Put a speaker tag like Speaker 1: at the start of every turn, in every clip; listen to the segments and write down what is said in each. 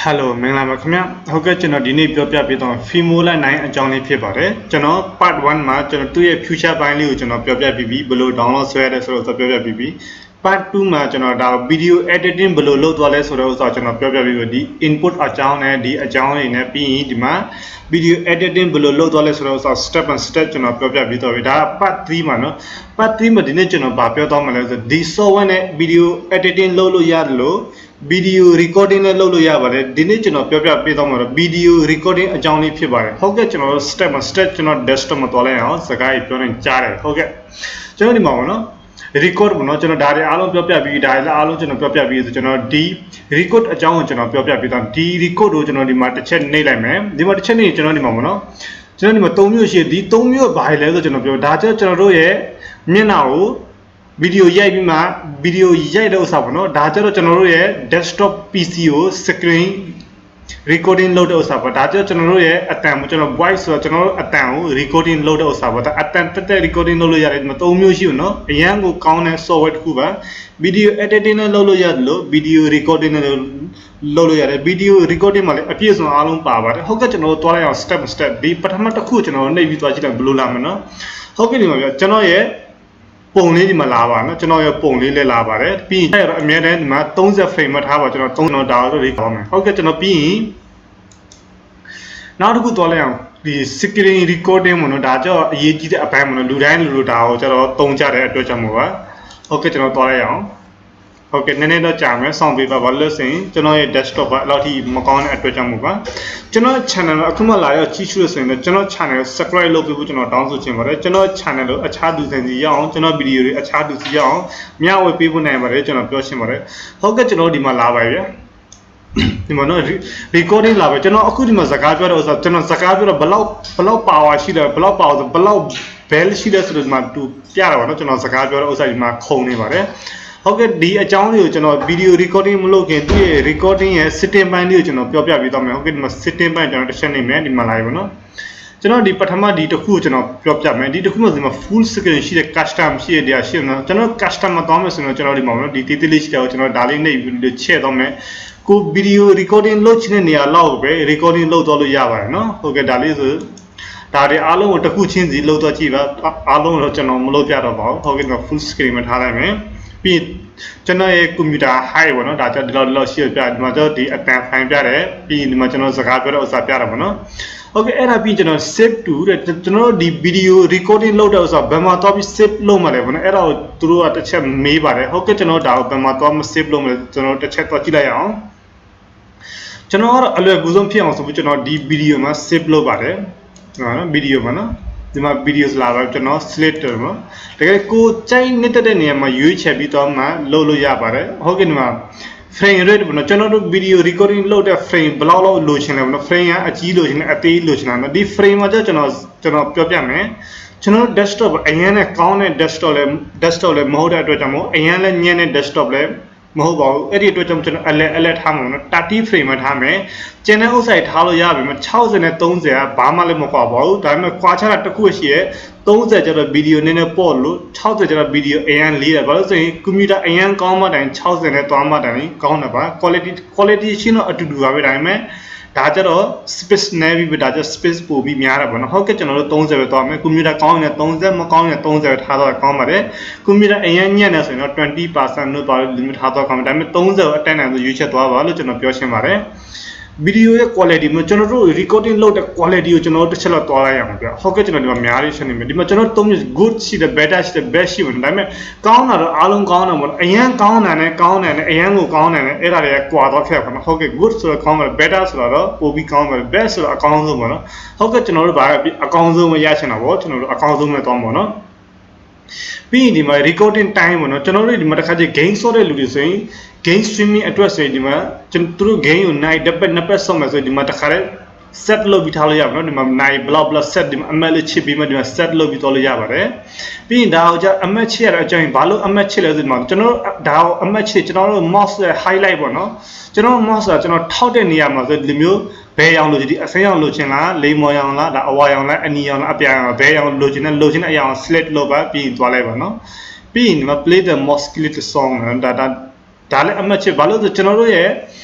Speaker 1: Hello မင်္ဂလာပါခင်ဗျဟုတ်ကဲ့ကျွန်တော်ဒီနေ့ပြောပြပေးတော့ Filmora9 အကြောင်းလေးဖြစ်ပါတယ်ကျွန်တော် part 1မှာကျွန်တော်သူ့ရဲ့ future ပိုင်းလေးကိုကျွန်တော်ပြောပြပြီးပြီဘယ်လို download ဆွဲရလဲဆိုတော့ပြောပြပြီးပြီ part 2မှာကျွန်တော်ဒါ video editing ဘယ်လိုလုပ်သွားလဲဆိုတော့ကျွန်တော်ပြောပြပြီးပြီဒီ input အကြောင်းနဲ့ဒီအကြောင်းလေးနဲ့ပြီးရင်ဒီမှာ video editing ဘယ်လိုလုပ်သွားလဲဆိုတော့ step by step ကျွန်တော်ပြောပြပြီးတော့ဒါ part 3မှာနော် part 3မှာဒီနေ့ကျွန်တော်ပြောသွားမှာလဲဆိုဒီ software နဲ့ video editing လုပ်လို့ရတယ်လို့video recording နဲ့လုပ်လို့ရပါတယ်ဒီနေ့ကျွန်တော်ပြောပြပေးသွားမှာတော့ video recording အကြောင်းလေးဖြစ်ပါတယ်ဟုတ်ကဲ့ကျွန်တော် step by step ကျွန်တော် desktop မှာသွားလိုက်အောင်စကားပြောနေကြားတယ်ဟုတ်ကဲ့ကျွန်တော်ဒီမှာပေါ့နော် record ပေါ့နော်ကျွန်တော်ဒါတွေအားလုံးပြောပြပြီးဒါတွေအားလုံးကျွန်တော်ပြောပြပြီးဆိုကျွန်တော်ဒီ record အကြောင်းကိုကျွန်တော်ပြောပြပေးသွားဒီ record ကိုကျွန်တော်ဒီမှာတစ်ချက်နှိပ်လိုက်မယ်ဒီမှာတစ်ချက်နှိပ်ကျွန်တော်ဒီမှာပေါ့နော်ကျွန်တော်ဒီမှာ3မျိုးရှိဒီ3မျိုးဘာလဲဆိုကျွန်တော်ပြောဒါကျွန်တော်တို့ရဲ့မျက်နှာကိုဗီဒီယိုရိုက်ပြီးမှဗီဒီယိုရိုက်တဲ့ဥစ္စာပေါ့နော်ဒါကြတော့ကျွန်တော်တို့ရဲ့ desktop PC ကို screen recording လုပ်တဲ့ဥစ္စာပေါ့ဒါကြတော့ကျွန်တော်တို့ရဲ့အတန်ကျွန်တော် voice ဆိုတော့ကျွန်တော်တို့အတန်ကို recording လုပ်တဲ့ဥစ္စာပေါ့ဒါအတန်တက် recording လုပ်လို့ရတယ်ဒီမှာ3မျိုးရှိဘူးနော်အရန်ကိုကောင်းတဲ့ software တစ်ခုပါ video editing နဲ့လုပ်လို့ရတယ်လို့ video recording နဲ့လုပ်လို့ရတယ် video recording မှာလည်းအပြည့်အစုံအားလုံးပါပါတယ်ဟုတ်ကဲ့ကျွန်တော်တို့တွားလိုက်အောင် step by step ဒီပထမတစ်ခုကျွန်တော်နှိပ်ပြီးတွားကြည့်လိုက်ဘယ်လိုလာမလဲနော်ဟုတ်ကဲ့ဒီမှာပြကျွန်တော်ရဲ့ပုံလေးဒီမှာလာပါနော်ကျွန်တော်ရဲ့ပုံလေးလည်းလာပါတယ်ပြီးရင်အများတန်းဒီမှာ30 frame မှာထားပါကျွန်တော်30ဒါတော့လေးကောင်းမယ်ဟုတ်ကဲ့ကျွန်တော်ပြီးရင်နောက်တစ်ခုသွားလိုက်အောင်ဒီ screen recording ပေါ့နော်ဒါကြောင့်အရေးကြီးတဲ့အပိုင်းပေါ့နော်လူတိုင်းလူဒါကိုကျွန်တော်သုံးကြတဲ့အတွက်ကြောင့်မို့ပါဟုတ်ကဲ့ကျွန်တော်သွားလိုက်အောင်ဟုတ်ကဲ့နည်းနည်းတော့ကြာမယ်စောင့်ပေးပါဘာလို့လဲဆိုရင်ကျွန်တော်ရဲ့ desktop ကအလောက်ထိမကောင်းတဲ့အတွက်ကြောင့်မို့ပါကျွန်တော် channel အခုမှလာရောက်ကြည့်ရှုလို့ဆိုရင်တော့ကျွန်တော် channel subscribe လုပ်ပေးဖို့ကျွန်တော်တောင်းဆိုချင်ပါတယ်ကျွန်တော် channel ကိုအခြားသူစီရအောင်ကျွန်တော်ဗီဒီယိုတွေအခြားသူစီရအောင်မျှဝေပေးဖို့နိုင်ပါတယ်ကျွန်တော်ပြောချင်ပါတယ်ဟုတ်ကဲ့ကျွန်တော်ဒီမှာလာပါပြီဒီမှာနော် recording လာပဲကျွန်တော်အခုဒီမှာစကားပြောတဲ့ဥစ္စာကျွန်တော်စကားပြောတော့ဘလောက် power ရှိလဲဘလောက် power ဆိုဘလောက် bell ရှိလဲဆိုတော့ဒီမှာသူပြတာပါနော်ကျွန်တော်စကားပြောတဲ့ဥစ္စာဒီမှာခုံနေပါတယ်ဟုတ်ကဲ့ဒီအကြောင်းလေးကိုကျွန်တော် video recording မလုပ်ခင်သူ့ရဲ့ recording ရဲ့ setting ပိုင်းလေးကိုကျွန်တော်ပြောပြပေးသွားမယ်ဟုတ်ကဲ့ဒီမှာ setting ပိုင်းကျွန်တော်တစ်ချက်နေမယ်ဒီမှာလာပြီပေါ့နော်ကျွန်တော်ဒီပထမဒီတစ်ခုကိုကျွန်တော်ပြောပြမယ်ဒီတစ်ခုမှဒီမှာ full screen ရှိတဲ့ custom ရှိတဲ့တရားရှိတယ်နော်ကျွန်တော် custom မသွားမယ်ဆိုတော့ကျွန်တော်ဒီမှာပေါ့နော်ဒီ title လေးရှိတယ်ကိုကျွန်တော်ဒါလေးနှိပ်ပြီးချဲ့သွားမယ်ကို video recording လုပ်ချင်တဲ့နေရာလောက်ပဲ recording လုပ်သွားလို့ရပါတယ်နော်ဟုတ်ကဲ့ဒါလေးဆိုဒါတွေအားလုံးကိုတစ်ခုချင်းစီလုပ်တော့ကြည့်ပါအားလုံးတော့ကျွန်တော်မလုပ်ပြတော့ပါဘူးဟုတ်ကဲ့ full screen မှာထားလိုက်မယ်ပြီးကျွန်တော်ရဲ့ computer high ပေါ့နော်ဒါကြောင့်ဒီလောက်ရှိပြဒီမှာကျွန်တော်ဒီအတန်ဖိုင်ပြတယ်ပြီးဒီမှာကျွန်တော်စကားပြောတဲ့ဥစ္စာပြတာပေါ့နော်ဟုတ်ကဲ့အဲ့ဒါပြီးကျွန်တော် save to တဲ့ကျွန်တော်ဒီ video recording လုပ်တဲ့ဥစ္စာဘယ်မှာသွားပြီး save လုပ်မှာလဲပေါ့နော်အဲ့ဒါကိုသူတို့ကတစ်ချက်မေးပါတယ်ဟုတ်ကဲ့ကျွန်တော်ဒါကိုဘယ်မှာသွားမ save လုပ်မလဲကျွန်တော်တစ်ချက်သွားကြည့်လိုက်အောင်ကျွန်တော်ကတော့အလွယ်ကူဆုံးဖြစ်အောင်ဆိုပြီးကျွန်တော်ဒီ video မှာ save လုပ်ပါတယ်နော် video မှာနော်ဒီမှာ videos လာပါကျွန်တော် select တယ်နော်တကယ်ကိုကြိုက်နေတဲ့နေရာမှာရွေးချယ်ပြီးတော့မှလုပ်လို့ရပါတယ်ဟုတ်ကဲ့ဒီမှာ frame rate ပေါ့နော်ကျွန်တော်တို့ video recording လုပ်တဲ့ frame ဘယ်လောက်လောက်လိုချင်လဲပေါ့နော် frame ကအကြီးလိုချင်တယ်အသေးလိုချင်တာနော်ဒီ frame မှာကျွန်တော်ပြောပြမယ်ကျွန်တော် desktop အရင်နဲ့ကောင်းတဲ့ desktop လည်းမဟုတ်တဲ့အတွက်ကြောင့်မို့အရင်လည်းညံ့တဲ့ desktop လည်းမဟုတ်ပါဘူးအဲ့ဒီအတွက်ကြောင့်ကျွန်တော်အလဲထားမှာနော်30 frame မှာထားမယ်ကျန်တဲ့ဥစ္စာထားလို့ရပြီမ60နဲ့30ကဘာမှလည်းမကွာပါဘူးဒါပေမဲ့ကွာခြားတာတစ်ခုရှိရဲ30ကျတော့ဗီဒီယိုနည်းနည်းပေါ့လို့60ကျတော့ဗီဒီယိုအရန်လေးတယ်ဘာလို့ဆိုရင်ကွန်ပျူတာအရန်ကောင်းမှတိုင်း60နဲ့သွားမှတိုင်းကောင်းတယ်ပါ quality ရှင်းတော့အတူတူပါပဲဒါပေမဲ့ဒါကြတော့ space နဲ့ပြီးဒါကြ space ပို့ပြီးများတာပေါ့နော်ဟုတ်ကဲ့ကျွန်တော်တို့30ပဲသွားမယ်ကွန်ပျူတာကောင်းရင်30မကောင်းရင်30ပဲထားတော့ကောင်းပါတယ်ကွန်ပျူတာအရင်ညံ့နေဆိုရင်တော့ 20% လို့ပါ limit ထားတော့ကောင်းတယ်ဒါပေမဲ့30ကိုအတက်နိုင်ဆိုရွေးချက်သွားပါလို့ကျွန်တော်ပြောရှင်းပါတယ်ဗီဒီယိုရဲ့ quality မှာကျွန်တော်တို့ recording လုပ်တဲ့ quality ကိုကျွန်တော်တို့တစ်ချက်လောက်တွားလိုက်ရအောင်ပြဟုတ်ကဲ့ကျွန်တော်ဒီမှာများလေးရှင်းနေမယ်ဒီမှာကျွန်တော်3မျိုး good ရှိတယ် better ရှိတယ် best ရှိတယ်ဒါပေမဲ့ကောင်းတာတော့အားလုံးကောင်းတာပေါ့အရင်ကောင်းတာနဲ့ကောင်းတယ်နဲ့အရင်ကိုကောင်းတယ်နဲ့အဲ့ဒါတွေကကွာတော့ခဲ့ပါတော့ဟုတ်ကဲ့ good ဆိုတော့ကောင်းတယ် better ဆိုတော့ပိုပြီးကောင်းတယ် best ဆိုတော့အကောင်းဆုံးပေါ့နော်ဟုတ်ကဲ့ကျွန်တော်တို့ဗာအကောင်းဆုံးမရချင်တာပေါ့ကျွန်တော်တို့အကောင်းဆုံးပဲသွားမှာပေါ့နော်ပြီးရင်ဒီမှာ recording time ပေါ့နော်ကျွန်တော်တို့ဒီမှာတစ်ခါကျ game ဆော့တဲ့လူတွေဆိုရင် game streaming အတွက်ဆိုရင်ဒီမှာကျွန်တော်တို့ game ကို night တစ်ပတ်ဆော့မယ်ဆိုရင်ဒီမှာတစ်ခါတည်း set လုပ်ပြီးထားလို့ရပါတော့ဒီမှာ night block set ဒီမှာအမက်လေးချစ်ပြီးမှဒီမှာ set လုပ်ပြီးတော့လို့ရပါတယ်ပြီးရင်ဒါကိုじゃအမက်ချစ်ရတဲ့အကြောင်းဘာလို့အမက်ချစ်လဲဆိုဒီမှာကျွန်တော်ဒါကိုအမက်ချစ်ကျွန်တော်တို့ mouse ရဲ့ highlight ပေါ့နော်ကျွန်တော် mouse ကကျွန်တော်ထောက်တဲ့နေရာမှာဆိုဒီမျိုးဘယ်ရောင်လိုချင်ဒီအစိမ်းရောင်လိုချင်လားလိမ္မော်ရောင်လားဒါအဝါရောင်လားအနီရောင်လားအပြာရောင်ဘယ်ရောင်လိုချင်တဲ့အရာကို select လုပ်ပါပြီးရင်သွားလိုက်ပါနော်ပြီးရင်ဒီမှာ play the most click song ဒါလည်းအမှတ်ချက်ဘာလို့ဆိုကျွန်တော်တို့ရဲ့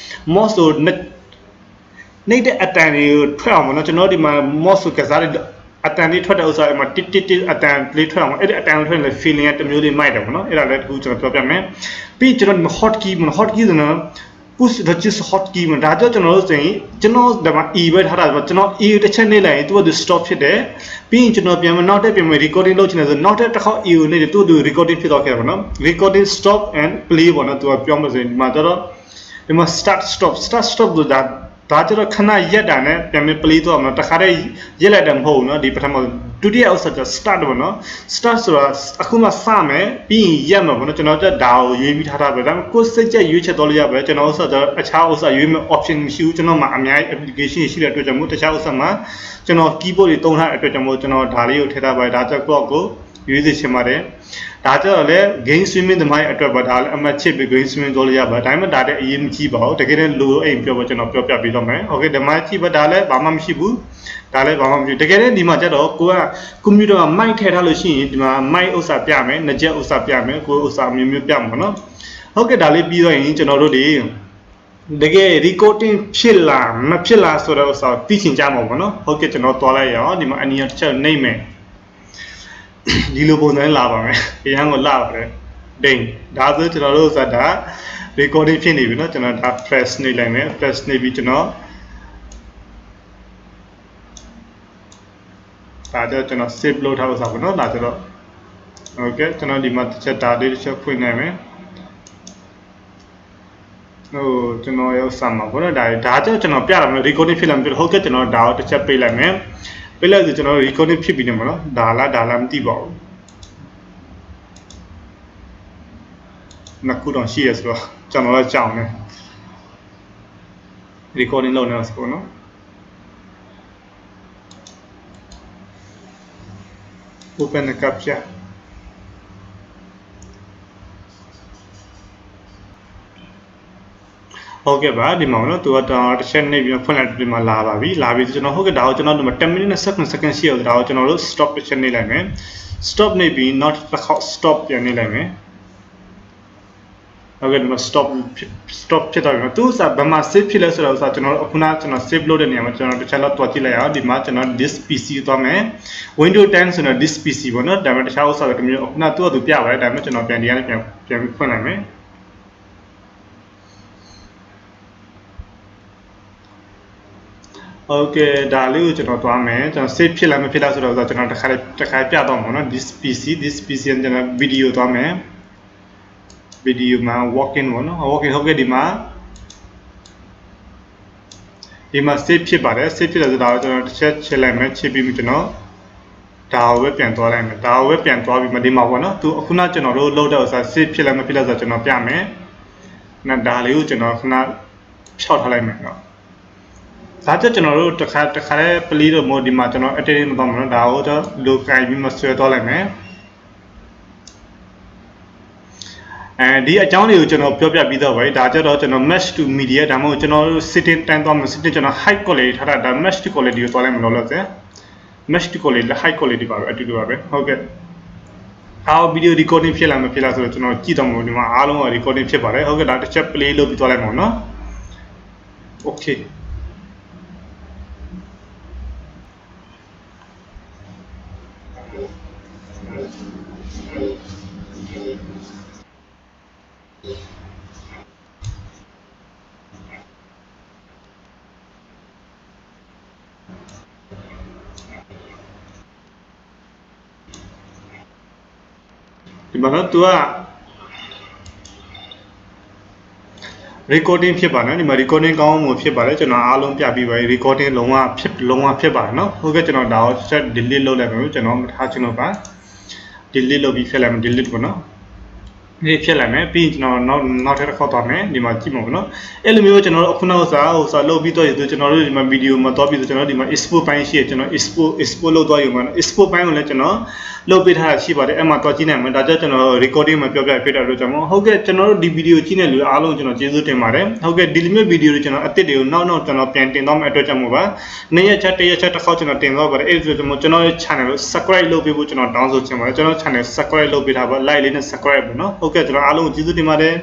Speaker 1: mouse ကို နေတဲ့ အတန်တွေကိုထွက်အောင်ပေါ့နော်ကျွန်တော်ဒီမှာ mouse ကိုကစားတဲ့အတန်လေးထွက်တဲ့ဥစ္စာမှာတစ်အတန်လေးထွက်အောင်အဲ့ဒီအတန်ထွက်တဲ့ feeling ကတစ်မျိုးလေးမိုက်တယ်ပေါ့နော်အဲ့ဒါလည်းတခုကျွန်တော်ပြောပြမယ်ပြီးကျွန်တော် hot key ဆိုတော့ push the just hot key မှာဒါကြောင့်ကျွန်တော်တို့ဆိုရင်ကျွန်တော်ဒီမှာ e ပဲထားတာဆိုကျွန်တော် e တစ်ချက်နေလိုက်ရင်သူက stop ဖြစ်တယ်ပြီးရင်ကျွန်တော်ပြန်မနောက်တက်ပြန်မ recording လုပ်ချင်တယ်ဆိုနောက်တက်တစ်ခေါက် e ကိုနေတယ်သူ recording ဖြစ်တော့ခဲ့ပါတော့ recording stop and play ပေါ့နော်သူကပြောမှဆိုရင်ဒီမှာကျတော့ဒီမှာ start stop ဆိုတာဒါကျတော့ခဏရက်တာနဲ့ပြန်ပြီး play တော့မှာတခါတည်းရက်လိုက်တယ်မဟုတ်ဘူးเนาะဒီပထမဒုတိယဥစ္စာကျ start ပေါ့เนาะ start ဆိုတာအခုမှစမယ်ပြီးရင်ရက်မှာပေါ့เนาะကျွန်တော်တက်ဒါကိုရွေးပြီးထားတာပဲဒါပေမဲ့ကိုယ်စိတ်ကြက်ရွေးချက်တော့လို့ရပါပဲကျွန်တော်ဥစ္စာကျအခြားဥစ္စာရွေးမဲ့ option မရှိဘူးကျွန်တော်မှာအများကြီး application ရှိတဲ့အတွက်ကြောင့်မို့တခြားဥစ္စာမှာကျွန်တော် keyboard တွေတုံးထားတဲ့အတွက်ကြောင့်မို့ကျွန်တော်ဒါလေးကိုထည့်ထားပါတယ်ဒါကြောင့်ကိုရွေးစီချင်ပါတယ်ဒါကြတော့လေ game swimming သမားရဲ့အတွက်ပါဒါလည်းအမှတ်ချစ်ပြီး game swimming လုပ်လို့ရပါတယ်ဒါပေမဲ့ဒါတဲ့အရေးမကြီးပါဘူးတကယ်လည်းလိုအိမ်ပြောပါကျွန်တော်ပြောပြပေးတော့မယ်โอเคဒီမှာကြည့်ပါဒါလည်းဘာမှမရှိဘူးဒါလည်းဘာမှမရှိဘူးတကယ်လည်းဒီမှာကျတော့ကိုကကွန်ပျူတာမှာ mic ထည့်ထားလို့ရှိရင်ဒီမှာ mic ဥစ္စာပြမယ်နှစ်ချက်ဥစ္စာပြမယ်ကိုဥစ္စာမျိုးမျိုးပြမှာနော်ဟုတ်ကဲ့ဒါလေးပြီးတော့ရင်ကျွန်တော်တို့ဒီတကယ် recording ဖြစ်လားမဖြစ်လားဆိုတော့ဥစ္စာသိချင်ကြမှာပေါ့နော်ဟုတ်ကဲ့ကျွန်တော်တွားလိုက်ရအောင်ဒီမှာအနီးတစ်ချက်နှိမ့်မယ်ဒီလိုပုံစံလာပါမယ်အရန်ကိုလာပါတယ်ဒိန်ဒါဆိုကျွန်တော်တို့ဆိုတာ recording ဖြစ်နေပြီเนาะကျွန်တော်ဒါ press နေလိုက်မယ် press နေပြီးကျွန်တော်ဒါတော့ကျွန်တော် save လုပ်ထားလို့ဆိုပါเนาะဒါဆိုတော့ okay ကျွန်တော်ဒီမှာတစ်ချက်ဒါလေးတစ်ချက်ဖွင့်နိုင်မယ်ဟိုကျွန်တော်ရောက်စမှာပေါ့เนาะဒါကြောင့်ကျွန်တော်ပြတာမလို့ recording ဖြစ်လာမှဟုတ်ကဲ့ကျွန်တော်ဒါကိုတစ်ချက်ပေးလိုက်မယ်ပြလိုက်ဆိုကျွန်တော် recording ဖြစ်ပြီးနေမှာเนาะဒါလားမသိပါဘူးနှစ်ခုတော့ရှိရဆိုတော့ကျွန်တော်လည်းကြောက်နေ recording လုပ်နေဆိုတော့เนาะ open the captureဟုတ်ကဲ့ပါဒီမှာเนาะသူကတစ်ချက်နှိပ်ပြီးဖွင့်လိုက်ဒီမှာလာပါပြီလာပြီကျွန်တော်ဟုတ်ကဲ့ဒါကိုကျွန်တော်ဒီမှာ10 minute နဲ့second ရှိရဒါကိုကျွန်တော်တို့ stop တစ်ချက်နှိပ်လိုက်မယ် stop နှိပ်ပြီး not တစ်ခေါက် stop ပြန်နှိပ်လိုက်မယ်ဟုတ်ကဲ့ဒီမှာ stop ဖြစ်တော့ပြီသူကဘာမှ save ဖြစ်လဲဆိုတော့ကျွန်တော်အခုနကျွန်တော် save လုပ်တဲ့နေရာမှာကျွန်တော်တစ်ချက်လောက်တွားကြည့်လိုက်အောင်ဒီမှာကျွန်တော် this pc သွားမယ် window 10ဆိုတော့ this pc ပေါ့နော်ဒါပေမဲ့တခြားဥစ္စာတွေတမျိုးအခုနသူပြပါတယ်ဒါပေမဲ့ကျွန်တော်ပြန်ဒီကနေပြန်ပြီးဖွင့်လိုက်မယ်โอเคဒါလေးကိုကျွန်တော်တွားမယ်ကျွန်တော် save ဖြစ်လားမဖြစ်လားဆိုတော့ကျွန်တော်တစ်ခါပြတော့မှာเนาะ this pc ကျွန်တော် video တွားမယ် video မှာ walking ပေါ့နော် walking ဟုတ်ကဲ့ဒီမှာ save ဖြစ်ပါတယ် save ဖြစ်တယ်ဆိုတော့ကျွန်တော်တစ်ချက်ချက်လိုက်မယ်ချက်ပြီးပြီကျွန်တော်ဒါကိုပဲပြန်သွားလိုက်မယ်ဒါကိုပဲပြန်သွားပြီးဒီမှာပေါ့နော်သူအခုနကျွန်တော်တို့လုပ်တဲ့ဥစ္စာ save ဖြစ်လားမဖြစ်လားဆိုတော့ကျွန်တော်ပြမယ်နော်ဒါလေးကိုကျွန်တော်ခဏဖြောက်ထားလိုက်မယ်နော်ဒါကြောင့်ကျွန်တော်တို့တစ်ခါတည်း play တော့မို့ဒီမှာကျွန်တော် editing မတော့မှာနော်ဒါကိုတော့ local ပြီးမှဆွဲသွားလိုက်မယ်ဒီအကြောင်းတွေကိုကျွန်တော်ပြောပြပြီးတော့ပဲဒါကြတော့ကျွန်တော် match to media ဒါမှမဟုတ်ကျွန်တော်တို့ setting တန်းသွားမယ် setting ကျွန်တော် high quality ထားတာဒါ match to quality ကိုသွားလိုက်မလို့လို့ဆရာ match to quality high quality ပါပဲအတူတူပါပဲဟုတ်ကဲ့အား video recording ဖြစ်လာမဖြစ်လားဆိုတော့ကျွန်တော်ကြည့်တော့မှာဒီမှာအားလုံးက recording ဖြစ်ပါတယ်ဟုတ်ကဲ့ဒါတစ်ချက် play လုပ်ပြီးသွားလိုက်မှာနော် okay ဒီမှာတော့ तू က recording ဖြစ်ပါနော်ဒီမှာ recording ကောင်းမှုဖြစ်ပါတယ်ကျွန်တော်အားလုံးပြပြီးပါပြီ recording လုံးဝဖြစ်ပါတယ်နော်ဟုတ်ကဲ့ကျွန်တော်ဒါကို set delete လုပ်လိုက်မယ်ကျွန်တော်မထားချင်တော့ပါ delete လုပ်ပြီးဖျက်လိုက်မယ် delete ပေါ့နော်ဒီဖြစ်လိုက်မယ်ပြီးကျွန်တော်နောက်ထပ်တစ်ခေါက်သွားမယ်ဒီမှာကြည့်မှာပေါ့နော်အဲ့လိုမျိုးကျွန်တော်တို့အခုနောက်စာလုပ်ပြီးတော့ရဆိုကျွန်တော်တို့ဒီမှာ video မှာသွားပြီးဆိုကျွန်တော်ဒီမှာ export ပိုင်းရှိရကျွန်တော် export လုပ်သွားရုံမှာ export ပိုင်းကိုလည်းကျွန်တော်လုပ်ပေးထားတာရှိပါတယ်အဲ့မှာသွားကြည့်နိုင်မှာဒါကြောင့်ကျွန်တော် recording မှာပြောပြဖြစ်တာလို့ကျွန်တော်ဟုတ်ကဲ့ကျွန်တော်တို့ဒီ video ကြည့်နေလူအားလုံးကျွန်တော်ကျေးဇူးတင်ပါတယ်ဟုတ်ကဲ့ဒီလိုမျိုး video တွေကျွန်တော်အသစ်တွေကိုနောက်ကျွန်တော်ပြန်တင်သွားမယ့်အတွက်ကြောင့်မို့ပါနေ့ရက်ချက်တစ်ခေါက်ကျွန်တော်တင်သွားပါတယ်အဲ့ဒါဆိုကျွန်တော်ရဲ့ channel ကို subscribe လုပ်ပေးဖို့ကျွန်တော်တောင်းဆိုချင်ပါတယ်ကျွန်တော် channel subscribe လုပ်ပေးထားပါ like လေးနဲ့ subscribe ပေါ့နော်ဟုတ်ကဲ့ကျွန်တော်အားလုံးကိုကျေးဇူးတင်ပါတယ်